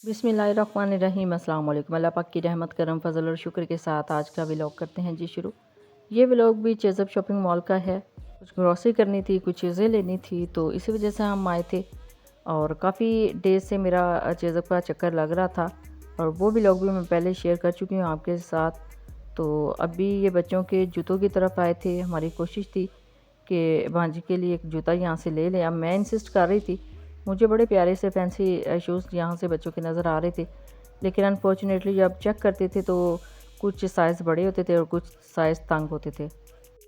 बिस्मिल्लाहिर्रहमानिर्रहीम अस्सलाम वालेकुम। अल्लाह पाक की रहमत करम फजल और शुक्र के साथ आज का व्लॉग करते हैं जी शुरू। ये व्लॉग भी चेज़अप शॉपिंग मॉल का है। कुछ ग्रॉसरी करनी थी, कुछ चीज़ें लेनी थी, तो इसी वजह से हम आए थे और काफ़ी डेज से मेरा चेज़अप का चक्कर लग रहा था और वो व्लॉग भी मैं पहले शेयर कर चुकी हूँ आपके साथ। तो अभी ये बच्चों के जूतों की तरफ आए थे। हमारी कोशिश थी कि भांजी के लिए एक जूता यहाँ से ले लें। अब मैं इंसिस्ट कर रही थी, मुझे बड़े प्यारे से फैंसी शूज़ यहाँ से बच्चों के नज़र आ रहे थे, लेकिन अनफॉर्चुनेटली जब चेक करते थे तो कुछ साइज़ बड़े होते थे और कुछ साइज़ तंग होते थे।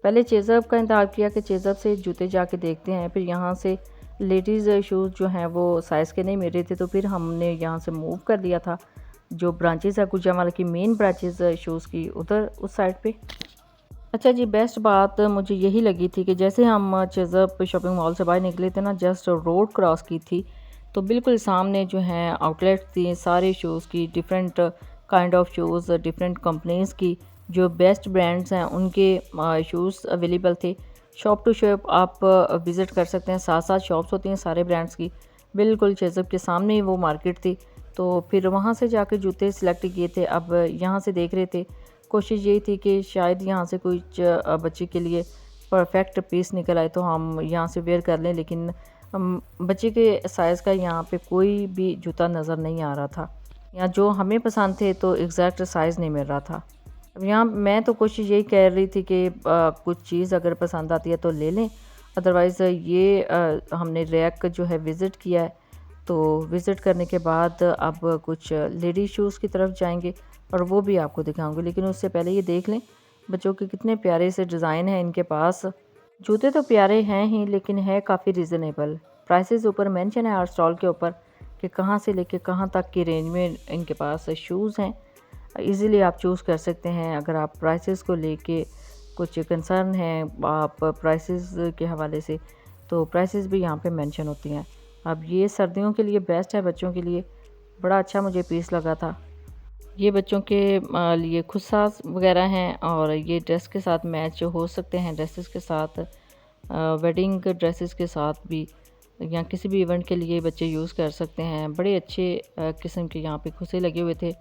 पहले चेज़अप का इंतज़ार किया कि चेज़अप से जूते जाके देखते हैं, फिर यहाँ से लेडीज़ शूज़ जो हैं वो साइज़ के नहीं मिल रहे थे, तो फिर हमने यहाँ से मूव कर लिया था जो ब्रांचेज़ है गुजरावाला की मेन ब्रांचेज़ शूज़ की उधर उस साइड पे। अच्छा जी, बेस्ट बात मुझे यही लगी थी कि जैसे हम चेज़अप शॉपिंग मॉल से बाहर निकले थे ना, जस्ट रोड क्रॉस की थी तो बिल्कुल सामने जो है आउटलेट्स थी सारे शूज़ की, different kind of shoes, different companies की जो बेस्ट ब्रांड्स हैं उनके शूज़ अवेलेबल थे। शॉप टू शॉप आप विज़िट कर सकते हैं, साथ साथ शॉप्स होती हैं सारे ब्रांड्स की। बिल्कुल चेज़अप के सामने ही वो मार्केट थी, तो फिर वहाँ से जाकर जूते सिलेक्ट किए थे। अब यहाँ से देख रहे थे, कोशिश यही थी कि शायद यहाँ से कुछ बच्चे के लिए परफेक्ट पीस निकल आए तो हम यहाँ से वेयर कर लें, लेकिन बच्चे के साइज़ का यहाँ पे कोई भी जूता नज़र नहीं आ रहा था या जो हमें पसंद थे तो एग्जैक्ट साइज़ नहीं मिल रहा था। अब यहाँ मैं तो कोशिश यही कर रही थी कि कुछ चीज़ अगर पसंद आती है तो ले लें, अदरवाइज़ ये हमने रैक जो है विज़िट किया है। तो विज़िट करने के बाद अब कुछ लेडी शूज़ की तरफ जाएंगे और वो भी आपको दिखाऊंगी, लेकिन उससे पहले ये देख लें बच्चों के कितने प्यारे से डिज़ाइन हैं इनके पास। जूते तो प्यारे हैं ही, लेकिन है काफ़ी रीज़नेबल। प्राइसेस ऊपर मेंशन है हर स्टॉल के ऊपर कि कहाँ से लेके कहाँ तक की रेंज में इनके पास शूज़ हैं। इजीली आप चूज़ कर सकते हैं। अगर आप प्राइसेस को लेके कुछ कंसर्न है आप प्राइसेस के हवाले से, तो प्राइसेस भी यहाँ पे मेंशन होती हैं। अब ये सर्दियों के लिए बेस्ट है, बच्चों के लिए बड़ा अच्छा मुझे पीस लगा था। ये बच्चों के लिए खुद साज वगैरह हैं और ये ड्रेस के साथ मैच हो सकते हैं, ड्रेसेस के साथ, वेडिंग ड्रेसेस के साथ भी, या किसी भी इवेंट के लिए बच्चे यूज़ कर सकते हैं। बड़े अच्छे किस्म के यहाँ पे खुसे लगे हुए थे।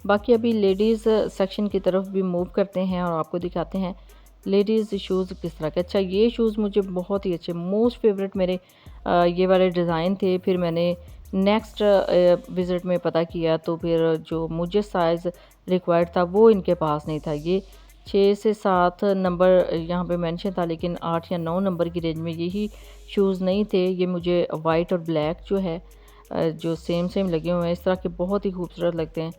बाकी अभी लेडीज़ सेक्शन की तरफ भी मूव करते हैं और आपको दिखाते हैं लेडीज़ शूज़ किस तरह के। अच्छा, ये शूज़ मुझे बहुत ही अच्छे, मोस्ट फेवरेट मेरे ये वाले डिज़ाइन थे। फिर मैंने नेक्स्ट विज़िट में पता किया तो फिर जो मुझे साइज़ रिक्वायर्ड था वो इनके पास नहीं था। ये 6 से 7 नंबर यहाँ पे मेंशन था, लेकिन 8 या 9 नंबर की रेंज में यही शूज़ नहीं थे। ये मुझे वाइट और ब्लैक जो है जो सेम सेम लगे हुए हैं, इस तरह के बहुत ही खूबसूरत लगते हैं।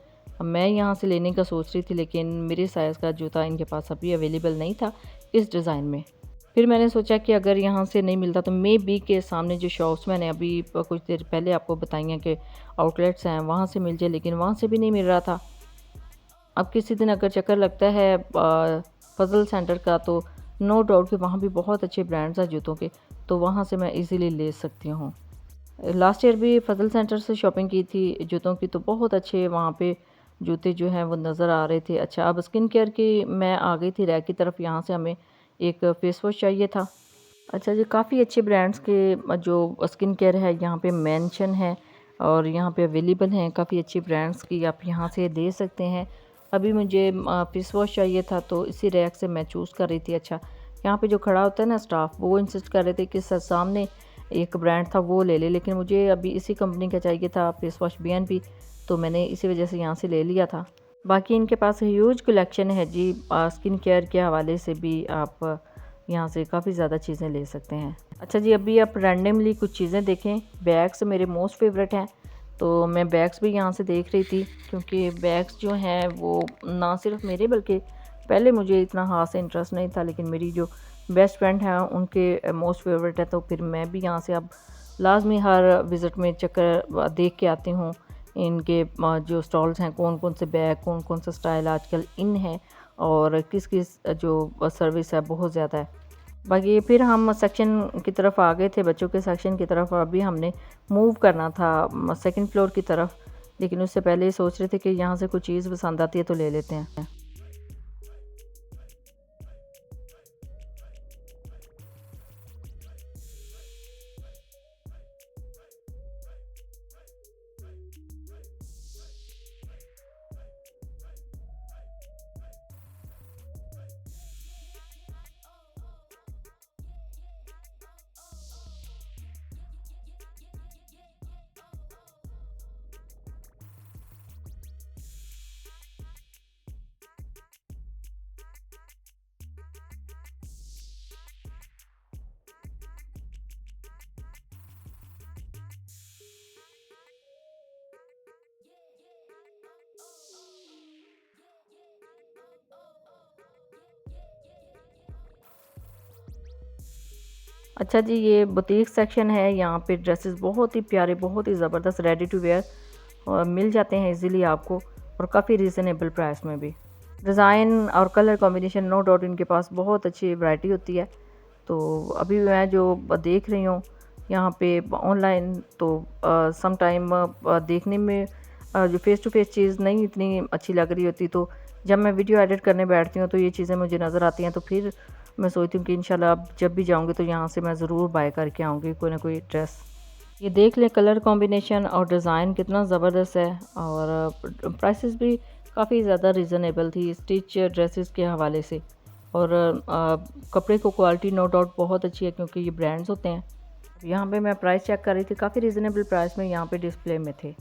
मैं यहाँ से लेने का सोच रही थी, लेकिन मेरे साइज़ का जूता इनके पास अभी अवेलेबल नहीं था इस डिज़ाइन में। फिर मैंने सोचा कि अगर यहाँ से नहीं मिलता तो मे बी के सामने जो शॉप्स मैंने अभी कुछ देर पहले आपको बताई हैं कि आउटलेट्स हैं, वहाँ से मिल जाए, लेकिन वहाँ से भी नहीं मिल रहा था। अब किसी दिन अगर चक्कर लगता है फजल सेंटर का, तो नो डाउट कि वहाँ भी बहुत अच्छे ब्रांड्स हैं जूतों के, तो वहाँ से मैं इजीली ले सकती हूँ। लास्ट ईयर भी फजल सेंटर से शॉपिंग की थी जूतों की, तो बहुत अच्छे वहाँ पे जूते जो हैं वो नज़र आ रहे थे। अच्छा, अब स्किन केयर की मैं आ गई थी रैक की तरफ। यहाँ से हमें एक फेस वॉश चाहिए था। अच्छा जी, काफ़ी अच्छे ब्रांड्स के जो स्किन केयर है यहाँ पे मेंशन है और यहाँ पे अवेलेबल हैं काफ़ी अच्छे ब्रांड्स की, आप यहाँ से ले सकते हैं। अभी मुझे फेस वॉश चाहिए था तो इसी रैक से मैं चूज़ कर रही थी। अच्छा, यहाँ पे जो खड़ा होता है ना स्टाफ, वो इंसिस्ट कर रहे थे कि सर सामने एक ब्रांड था वो ले ले, लेकिन मुझे अभी इसी कंपनी का चाहिए था फेस वॉश BNB, तो मैंने इसी वजह से यहाँ से ले लिया था। बाकी इनके पास ह्यूज कलेक्शन है जी, स्किन केयर के हवाले से भी आप यहाँ से काफ़ी ज़्यादा चीज़ें ले सकते हैं। अच्छा जी, अभी आप रैंडमली कुछ चीज़ें देखें। बैग्स मेरे मोस्ट फेवरेट हैं, तो मैं बैग्स भी यहाँ से देख रही थी, क्योंकि बैग्स जो हैं वो ना सिर्फ मेरे बल्कि पहले मुझे इतना ख़ास इंटरेस्ट नहीं था, लेकिन मेरी जो बेस्ट फ्रेंड हैं उनके मोस्ट फेवरेट है, तो फिर मैं भी यहाँ से अब लाजमी हर विज़िट में चक्कर देख के आती हूँ। इनके जो स्टॉल्स हैं, कौन कौन से बैग, कौन कौन सा स्टाइल आजकल इन है और किस किस जो सर्विस है बहुत ज़्यादा है। बाकी फिर हम सेक्शन की तरफ आ गए थे, बच्चों के सेक्शन की तरफ, और अभी हमने मूव करना था सेकंड फ्लोर की तरफ, लेकिन उससे पहले सोच रहे थे कि यहाँ से कुछ चीज़ पसंद आती है तो ले लेते हैं। अच्छा जी, ये बुटीक सेक्शन है। यहाँ पे ड्रेसेस बहुत ही प्यारे, बहुत ही ज़बरदस्त रेडी टू वेयर मिल जाते हैं इजीली आपको, और काफ़ी रीज़नेबल प्राइस में भी। डिज़ाइन और कलर कॉम्बिनेशन नो डाउट इनके पास बहुत अच्छी वैरायटी होती है। तो अभी मैं जो देख रही हूँ यहाँ पे ऑनलाइन, तो सम टाइम देखने में जो फ़ेस टू फ़ेस चीज़ नहीं इतनी अच्छी लग रही होती, तो जब मैं वीडियो एडिट करने बैठती हूँ तो ये चीज़ें मुझे नज़र आती हैं। तो फिर मैं सोचती हूँ कि इंशाल्लाह अब जब भी जाऊँगी तो यहाँ से मैं ज़रूर बाय करके आऊँगी कोई ना कोई ड्रेस। ये देख लें कलर कॉम्बिनेशन और डिज़ाइन कितना ज़बरदस्त है, और प्राइसेस भी काफ़ी ज़्यादा रीज़नेबल थी स्टिच ड्रेसेस के हवाले से। और कपड़े को क्वालिटी नो डाउट बहुत अच्छी है क्योंकि ये ब्रांड्स होते हैं। यहाँ पे मैं प्राइस चेक कर रही थी, काफ़ी रीज़नेबल प्राइस में यहाँ पे डिस्प्ले में थे।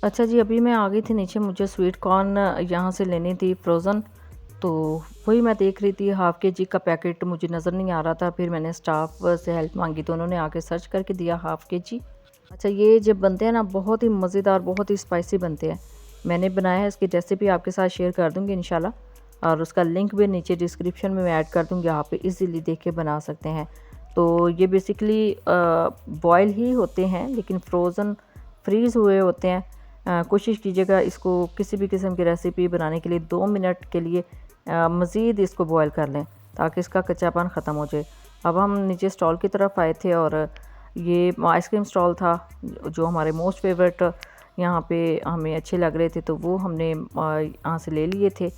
अच्छा जी, अभी मैं आ गई थी नीचे, मुझे स्वीट कॉर्न यहाँ से लेनी थी फ्रोज़न। तो वही मैं देख रही थी, हाफ़ केजी का पैकेट मुझे नज़र नहीं आ रहा था। फिर मैंने स्टाफ से हेल्प मांगी तो उन्होंने आके सर्च करके दिया हाफ़ केजी। अच्छा, ये जब बनते हैं ना बहुत ही मज़ेदार, बहुत ही स्पाइसी बनते हैं। मैंने बनाया है, इसकी रेसिपी आपके साथ शेयर कर दूँगी इंशाल्लाह, और उसका लिंक भी नीचे डिस्क्रिप्शन में मैं ऐड कर दूँगी, आप इजीली देख के बना सकते हैं। तो ये बेसिकली बॉयल ही होते हैं लेकिन फ्रोज़न फ्रीज़ हुए होते हैं। कोशिश कीजिएगा इसको किसी भी किस्म की रेसिपी बनाने के लिए 2 मिनट के लिए मज़ीद इसको बॉयल कर लें ताकि इसका कच्चापन ख़त्म हो जाए। अब हम नीचे स्टॉल की तरफ आए थे और ये आइसक्रीम स्टॉल था जो हमारे मोस्ट फेवरेट यहाँ पे हमें अच्छे लग रहे थे, तो वो हमने यहाँ से ले लिए थे।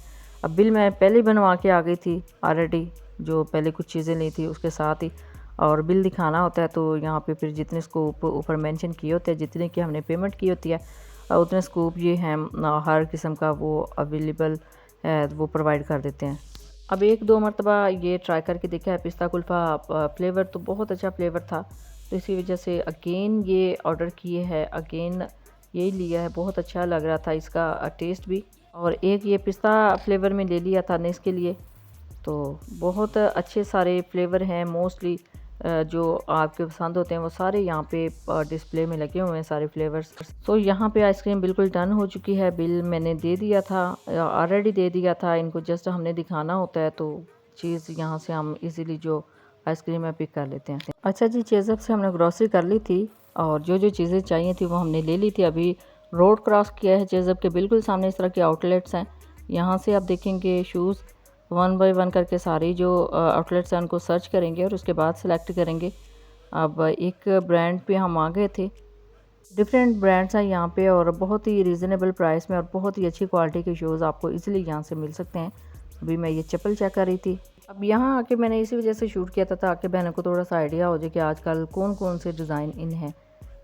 अब बिल मैं पहले ही बनवा के आ गई थी ऑलरेडी, जो पहले कुछ चीज़ें ली थी उसके साथ ही, और बिल दिखाना होता है। तो यहाँ पे फिर जितने स्कूप ऊपर मेंशन किए होते हैं, जितने की हमने पेमेंट की होती है, उतने स्कूप ये हैं हर किस्म का वो अवेलेबल है, वो प्रोवाइड कर देते हैं। अब एक दो मरतबा ये ट्राई करके देखा है पिस्ता कुल्फ़ा, फ्लेवर तो बहुत अच्छा फ्लेवर था, तो इसी वजह से अगेन ये ऑर्डर किए है, अगेन यही लिया है। बहुत अच्छा लग रहा था इसका टेस्ट भी, और एक ये पिस्ता फ्लेवर में ले लिया था नेस के लिए। तो बहुत अच्छे सारे फ्लेवर हैं, मोस्टली जो आपके पसंद होते हैं वो सारे यहाँ पे डिस्प्ले में लगे हुए हैं सारे फ्लेवर्स। तो यहाँ पे आइसक्रीम बिल्कुल डन हो चुकी है, बिल मैंने दे दिया था, ऑलरेडी दे दिया था, इनको जस्ट हमने दिखाना होता है, तो चीज़ यहाँ से हम इजीली जो आइसक्रीम है पिक कर लेते हैं। अच्छा जी, चेज़अप से हमने ग्रॉसरी कर ली थी और जो जो चीज़ें चाहिए थी वो हमने ले ली थी। अभी रोड क्रॉस किया है, चेज़अप के बिल्कुल सामने इस तरह के आउटलेट्स हैं। यहाँ से आप देखेंगे शूज़ वन बाय वन करके सारी जो आउटलेट्स हैं उनको सर्च करेंगे और उसके बाद सेलेक्ट करेंगे। अब एक ब्रांड पे हम आ गए थे। डिफरेंट ब्रांड्स हैं यहाँ पे और बहुत ही रीज़नेबल प्राइस में और बहुत ही अच्छी क्वालिटी के शूज़ आपको इजीली यहाँ से मिल सकते हैं। अभी मैं ये चप्पल चेक कर रही थी। अब यहाँ आके मैंने इसी वजह से शूट किया था ताकि बहनों को थोड़ा सा आइडिया हो जाए कि आजकल कौन कौन से डिज़ाइन इन हैं।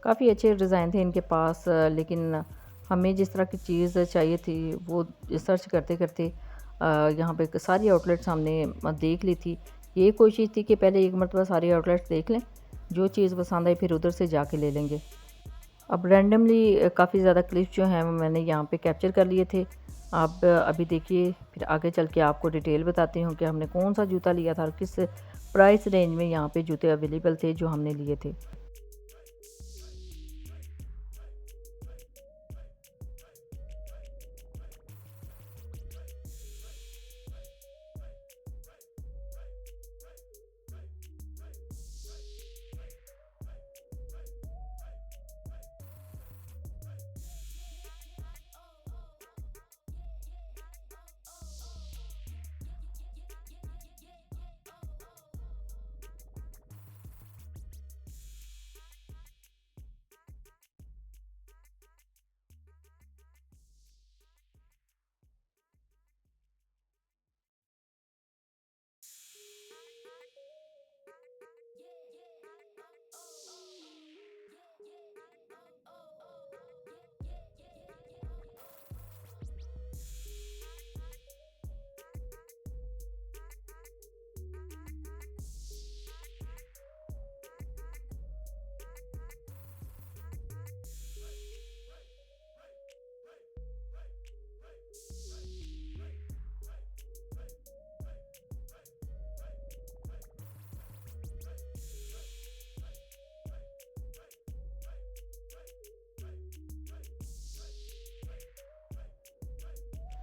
काफ़ी अच्छे डिज़ाइन थे इनके पास, लेकिन हमें जिस तरह की चीज़ चाहिए थी वो सर्च करते करते यहाँ पे सारी आउटलेट्स हमने देख ली थी। ये कोशिश थी कि पहले एक मरतबा सारी आउटलेट्स देख लें, जो चीज़ पसंद आई फिर उधर से जाके ले लेंगे। अब रैंडमली काफ़ी ज़्यादा क्लिप्स जो हैं वो मैंने यहाँ पे कैप्चर कर लिए थे। आप अभी देखिए, फिर आगे चल के आपको डिटेल बताती हूँ कि हमने कौन सा जूता लिया था और किस प्राइस रेंज में यहाँ पे जूते अवेलेबल थे जो हमने लिए थे।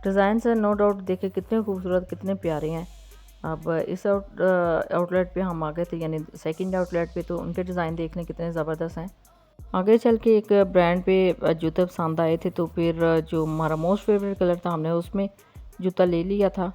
डिज़ाइन से नो डाउट देखे कितने खूबसूरत कितने प्यारे हैं। अब इस आउटलेट पे हम आ गए थे, यानी सेकंड आउटलेट पे, तो उनके डिज़ाइन देख लें कितने ज़बरदस्त हैं। आगे चल के एक ब्रांड पे जूते पसंद आए थे, तो फिर जो हमारा मोस्ट फेवरेट कलर था हमने उसमें जूता ले लिया था।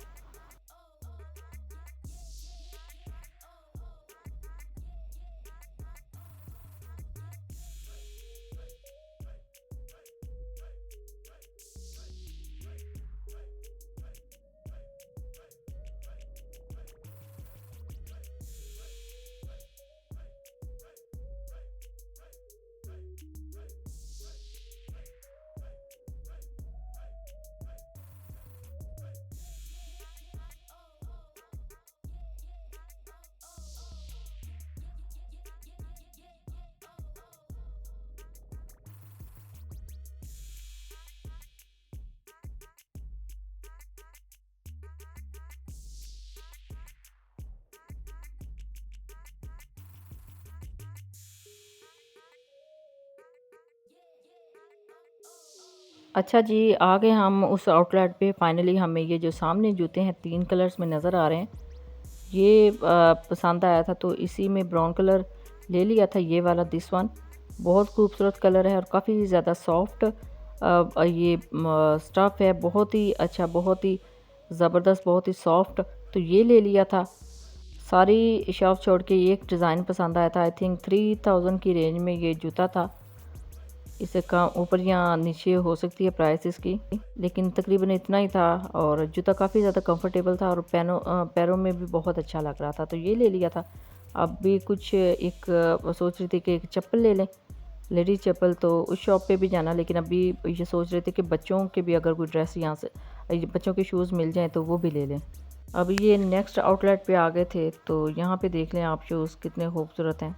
अच्छा जी, आ गए हम उस आउटलेट पे। फाइनली हमें ये जो सामने जूते हैं 3 कलर्स में नज़र आ रहे हैं, ये पसंद आया था, तो इसी में ब्राउन कलर ले लिया था, ये वाला दिस वन। बहुत खूबसूरत कलर है और काफ़ी ज़्यादा सॉफ्ट ये स्टफ़ है, बहुत ही अच्छा, बहुत ही ज़बरदस्त, बहुत ही सॉफ्ट, तो ये ले लिया था। सारी शॉप छोड़ के ये एक डिज़ाइन पसंद आया था। आई थिंक 3000 की रेंज में ये जूता था। इससे कम ऊपर या नीचे हो सकती है प्राइस इसकी, लेकिन तकरीबन इतना ही था। और जूता काफ़ी ज़्यादा कंफर्टेबल था और पैरों में भी बहुत अच्छा लग रहा था, तो ये ले लिया था। अब भी कुछ एक सोच रही थी कि एक चप्पल ले लें, लेडीज चप्पल, तो उस शॉप पे भी जाना, लेकिन अभी ये सोच रहे थे कि बच्चों के भी अगर कोई ड्रेस यहाँ से बच्चों के शूज़ मिल जाएँ तो वो भी ले लें। अब ये नेक्स्ट आउटलेट पे आ गए थे, तो यहाँ पे देख लें आप शूज़ कितने खूबसूरत हैं।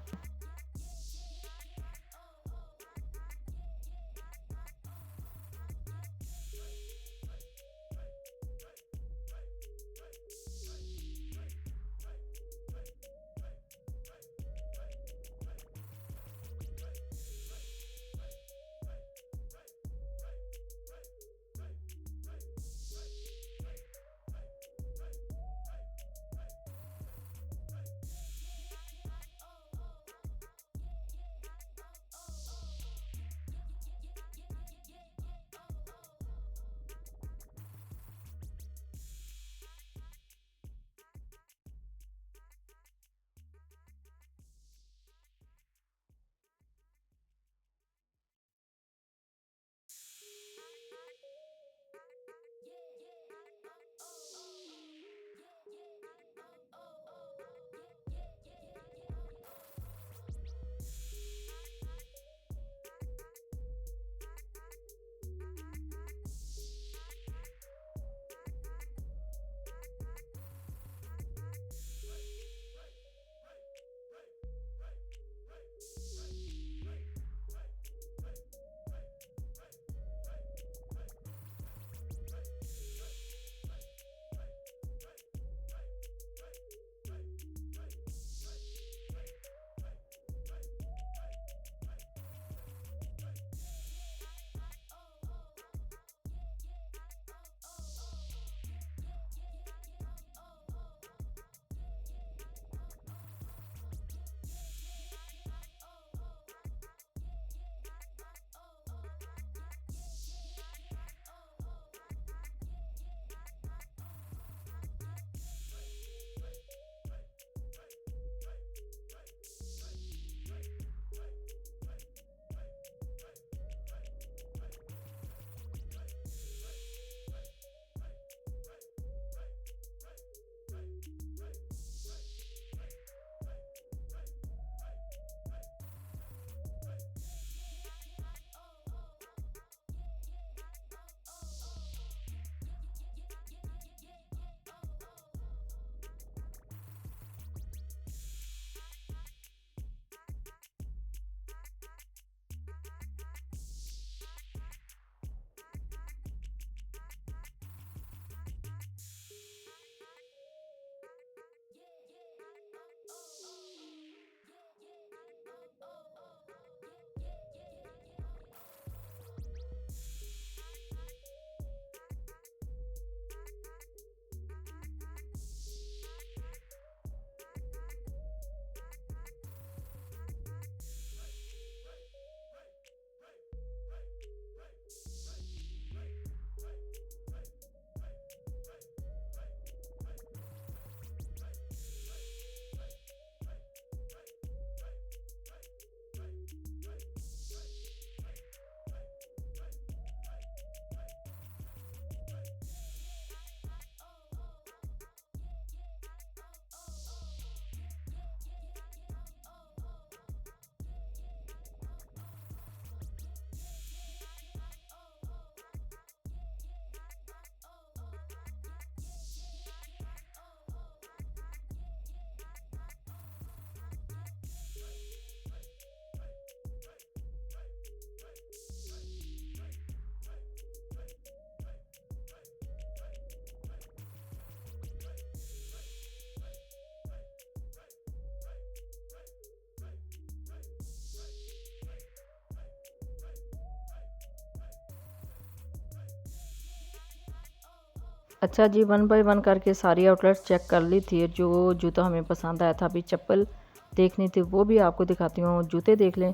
अच्छा जी, वन बाय वन करके सारी आउटलेट्स चेक कर ली थी। जो जूता हमें पसंद आया था, अभी चप्पल देखनी थी वो भी आपको दिखाती हूँ। जूते देख लें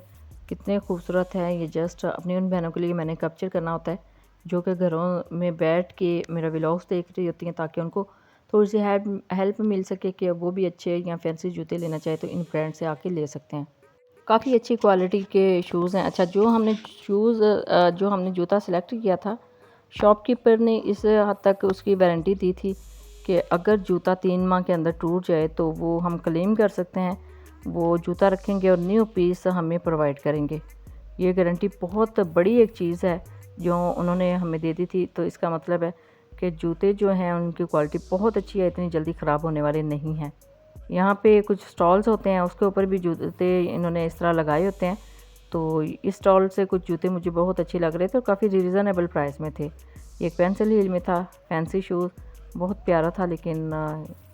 कितने खूबसूरत हैं। ये जस्ट अपनी उन बहनों के लिए मैंने कैप्चर करना होता है जो कि घरों में बैठ के मेरा व्लॉग्स देख रही होती हैं, ताकि उनको थोड़ी सी हेल्प मिल सके कि वो भी अच्छे या फैंसी जूते लेना चाहे तो इन ब्रांड से आके ले सकते हैं। काफ़ी अच्छी क्वालिटी के शूज़ हैं। अच्छा, जो हमने जूता सेलेक्ट किया था, शॉपकीपर ने इस हद तक उसकी वारंटी दी थी कि अगर जूता 3 माह के अंदर टूट जाए तो वो हम क्लेम कर सकते हैं। वो जूता रखेंगे और न्यू पीस हमें प्रोवाइड करेंगे। ये गारंटी बहुत बड़ी एक चीज़ है जो उन्होंने हमें दे दी थी। तो इसका मतलब है कि जूते जो हैं उनकी क्वालिटी बहुत अच्छी है, इतनी जल्दी ख़राब होने वाले नहीं हैं। यहाँ पे कुछ स्टॉल्स होते हैं, उसके ऊपर भी जूते इन्होंने इस तरह लगाए होते हैं। तो इस स्टॉल से कुछ जूते मुझे बहुत अच्छे लग रहे थे और काफ़ी रीज़नेबल प्राइस में थे। एक पेंसिल हील में था, फैंसी शूज़ बहुत प्यारा था, लेकिन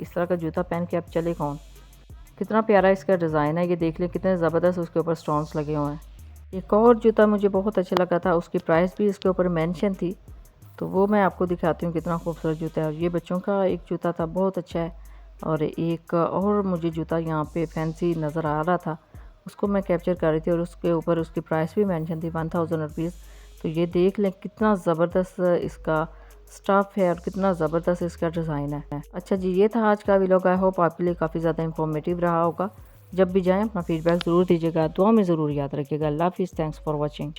इस तरह का जूता पहन के अब चले कौन। कितना प्यारा इसका डिज़ाइन है, ये देख लें कितने ज़बरदस्त उसके ऊपर स्टोन्स लगे हुए हैं। एक और जूता मुझे बहुत अच्छा लगा था, उसकी प्राइस भी इसके ऊपर मेंशन थी, तो वो मैं आपको दिखाती हूँ कितना खूबसूरत जूता है। और ये बच्चों का एक जूता था, बहुत अच्छा है। और एक और मुझे जूता यहाँ पे फैंसी नज़र आ रहा था, उसको मैं कैप्चर कर रही थी और उसके ऊपर उसकी प्राइस भी मेंशन थी 1000 रुपीज़। तो ये देख लें कितना ज़बरदस्त इसका स्टफ़ है और कितना ज़बरदस्त इसका डिज़ाइन है। अच्छा जी, ये था आज का व्लॉग। आई होप आपके लिए काफ़ी ज़्यादा इंफॉर्मेटिव रहा होगा। जब भी जाएँ अपना फीडबैक ज़रूर दीजिएगा, दुआ में ज़रूर याद रखिएगा। अल्लाह हाफ़िज़, थैंक्स फॉर वॉचिंग।